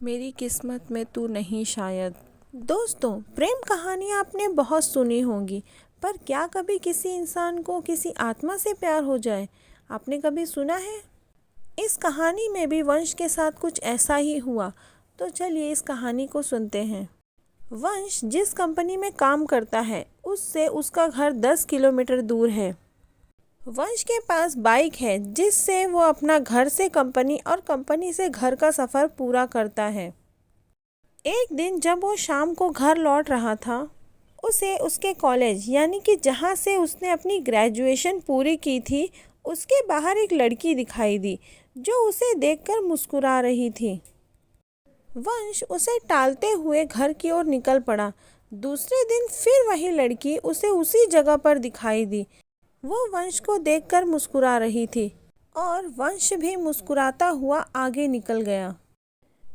मेरी किस्मत में तू नहीं शायद। दोस्तों, प्रेम कहानियाँ आपने बहुत सुनी होंगी, पर क्या कभी किसी इंसान को किसी आत्मा से प्यार हो जाए? आपने कभी सुना है? इस कहानी में भी वंश के साथ कुछ ऐसा ही हुआ। तो चलिए इस कहानी को सुनते हैं। वंश जिस कंपनी में काम करता है उससे उसका घर 10 किलोमीटर दूर है। वंश के पास बाइक है जिससे वो अपना घर से कंपनी और कंपनी से घर का सफ़र पूरा करता है। एक दिन जब वो शाम को घर लौट रहा था, उसे उसके कॉलेज यानी कि जहाँ से उसने अपनी ग्रेजुएशन पूरी की थी, उसके बाहर एक लड़की दिखाई दी जो उसे देखकर मुस्कुरा रही थी। वंश उसे टालते हुए घर की ओर निकल पड़ा। दूसरे दिन फिर वही लड़की उसे उसी जगह पर दिखाई दी। वो वंश को देखकर मुस्कुरा रही थी और वंश भी मुस्कुराता हुआ आगे निकल गया।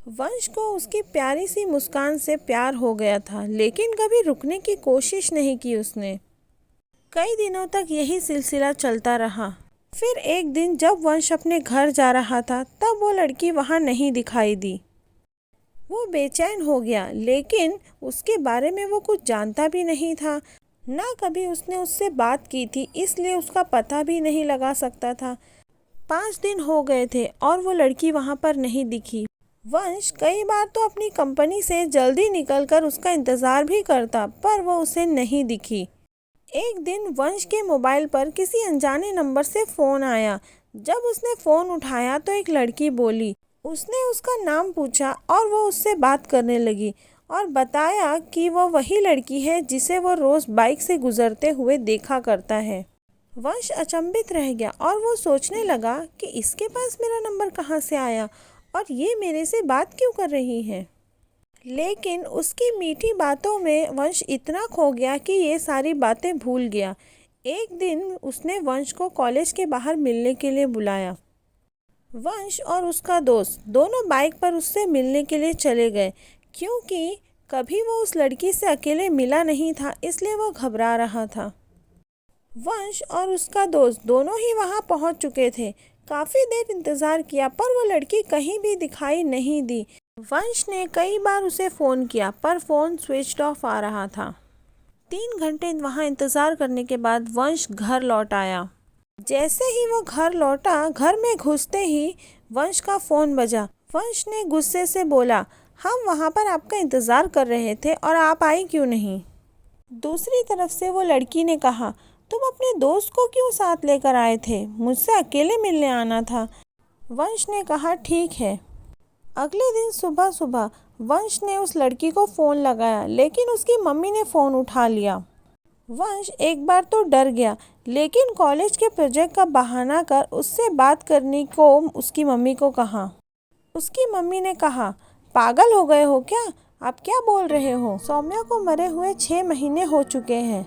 वंश को उसकी प्यारी सी मुस्कान से प्यार हो गया था, लेकिन कभी रुकने की कोशिश नहीं की उसने। कई दिनों तक यही सिलसिला चलता रहा। फिर एक दिन जब वंश अपने घर जा रहा था, तब वो लड़की वहाँ नहीं दिखाई दी। वो बेचैन हो गया, लेकिन उसके बारे में वो कुछ जानता भी नहीं था। ना कभी उसने उससे बात की थी, इसलिए उसका पता भी नहीं लगा सकता था। 5 दिन हो गए थे और वो लड़की वहाँ पर नहीं दिखी। वंश कई बार तो अपनी कंपनी से जल्दी निकलकर उसका इंतज़ार भी करता, पर वो उसे नहीं दिखी। एक दिन वंश के मोबाइल पर किसी अनजाने नंबर से फ़ोन आया। जब उसने फ़ोन उठाया तो एक लड़की बोली। उसने उसका नाम पूछा और वो उससे बात करने लगी और बताया कि वो वही लड़की है जिसे वो रोज़ बाइक से गुजरते हुए देखा करता है। वंश अचंभित रह गया और वो सोचने लगा कि इसके पास मेरा नंबर कहाँ से आया और ये मेरे से बात क्यों कर रही है। लेकिन उसकी मीठी बातों में वंश इतना खो गया कि ये सारी बातें भूल गया। एक दिन उसने वंश को कॉलेज के बाहर मिलने के लिए बुलाया। वंश और उसका दोस्त दोनों बाइक पर उससे मिलने के लिए चले गए, क्योंकि कभी वो उस लड़की से अकेले मिला नहीं था, इसलिए वो घबरा रहा था। वंश और उसका दोस्त दोनों ही वहां पहुंच चुके थे। काफ़ी देर इंतज़ार किया पर वो लड़की कहीं भी दिखाई नहीं दी। वंश ने कई बार उसे फ़ोन किया पर फ़ोन स्विच ऑफ आ रहा था। 3 घंटे वहां इंतज़ार करने के बाद वंश घर लौट आया। जैसे ही वो घर लौटा, घर में घुसते ही वंश का फ़ोन बजा। वंश ने गुस्से से बोला, हम वहाँ पर आपका इंतज़ार कर रहे थे और आप आई क्यों नहीं। दूसरी तरफ से वो लड़की ने कहा, तुम अपने दोस्त को क्यों साथ लेकर आए थे, मुझसे अकेले मिलने आना था। वंश ने कहा, ठीक है। अगले दिन सुबह सुबह वंश ने उस लड़की को फ़ोन लगाया, लेकिन उसकी मम्मी ने फ़ोन उठा लिया। वंश एक बार तो डर गया, लेकिन कॉलेज के प्रोजेक्ट का बहाना कर उससे बात करने को उसकी मम्मी को कहा। उसकी मम्मी ने कहा, पागल हो गए हो क्या, आप क्या बोल रहे हो, सौम्या को मरे हुए 6 महीने हो चुके हैं।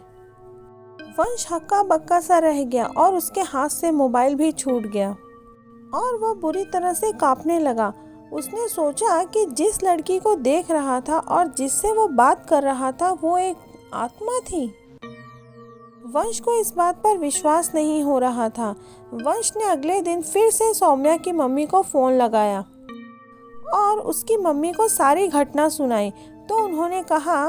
वंश हक्का बक्का सा रह गया और उसके हाथ से मोबाइल भी छूट गया और वो बुरी तरह से कांपने लगा। उसने सोचा कि जिस लड़की को देख रहा था और जिससे वो बात कर रहा था, वो एक आत्मा थी। वंश को इस बात पर विश्वास नहीं हो रहा था। वंश ने अगले दिन फिर से सौम्या की मम्मी को फ़ोन लगाया और उसकी मम्मी को सारी घटना सुनाई। तो उन्होंने कहा,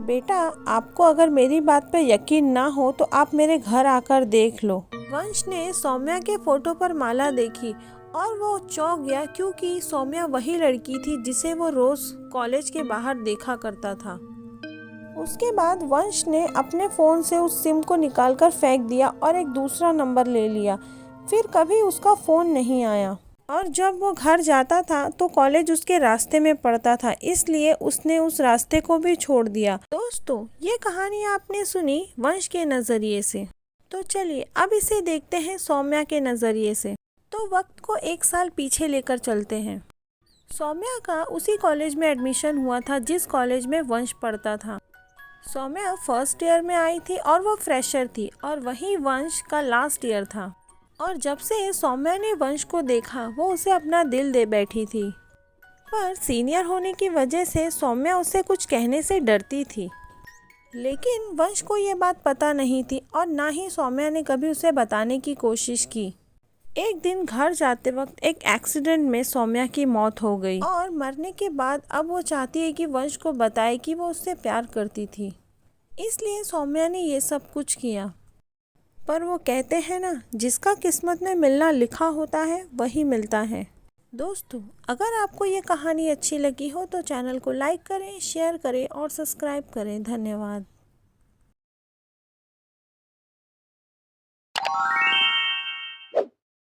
बेटा, आपको अगर मेरी बात पे यकीन ना हो तो आप मेरे घर आकर देख लो। वंश ने सौम्या के फ़ोटो पर माला देखी और वो चौंक गया, क्योंकि सौम्या वही लड़की थी जिसे वो रोज़ कॉलेज के बाहर देखा करता था। उसके बाद वंश ने अपने फ़ोन से उस सिम को निकालकर फेंक दिया और एक दूसरा नंबर ले लिया। फिर कभी उसका फ़ोन नहीं आया और जब वो घर जाता था तो कॉलेज उसके रास्ते में पड़ता था, इसलिए उसने उस रास्ते को भी छोड़ दिया। दोस्तों, ये कहानी आपने सुनी वंश के नज़रिए से। तो चलिए अब इसे देखते हैं सौम्या के नज़रिए से। तो वक्त को 1 साल पीछे लेकर चलते हैं। सौम्या का उसी कॉलेज में एडमिशन हुआ था जिस कॉलेज में वंश पढ़ता था। सौम्या फर्स्ट ईयर में आई थी और वो फ्रेशर थी और वहीं वंश का लास्ट ईयर था। और जब से सौम्या ने वंश को देखा, वो उसे अपना दिल दे बैठी थी। पर सीनियर होने की वजह से सौम्या उससे कुछ कहने से डरती थी। लेकिन वंश को ये बात पता नहीं थी और ना ही सौम्या ने कभी उसे बताने की कोशिश की। एक दिन घर जाते वक्त एक एक्सीडेंट में सौम्या की मौत हो गई और मरने के बाद अब वो चाहती है कि वंश को बताए कि वो उससे प्यार करती थी, इसलिए सौम्या ने ये सब कुछ किया। पर वो कहते हैं ना, जिसका किस्मत में मिलना लिखा होता है वही मिलता है। दोस्तों, अगर आपको ये कहानी अच्छी लगी हो तो चैनल को लाइक करें, शेयर करें और सब्सक्राइब करें। धन्यवाद।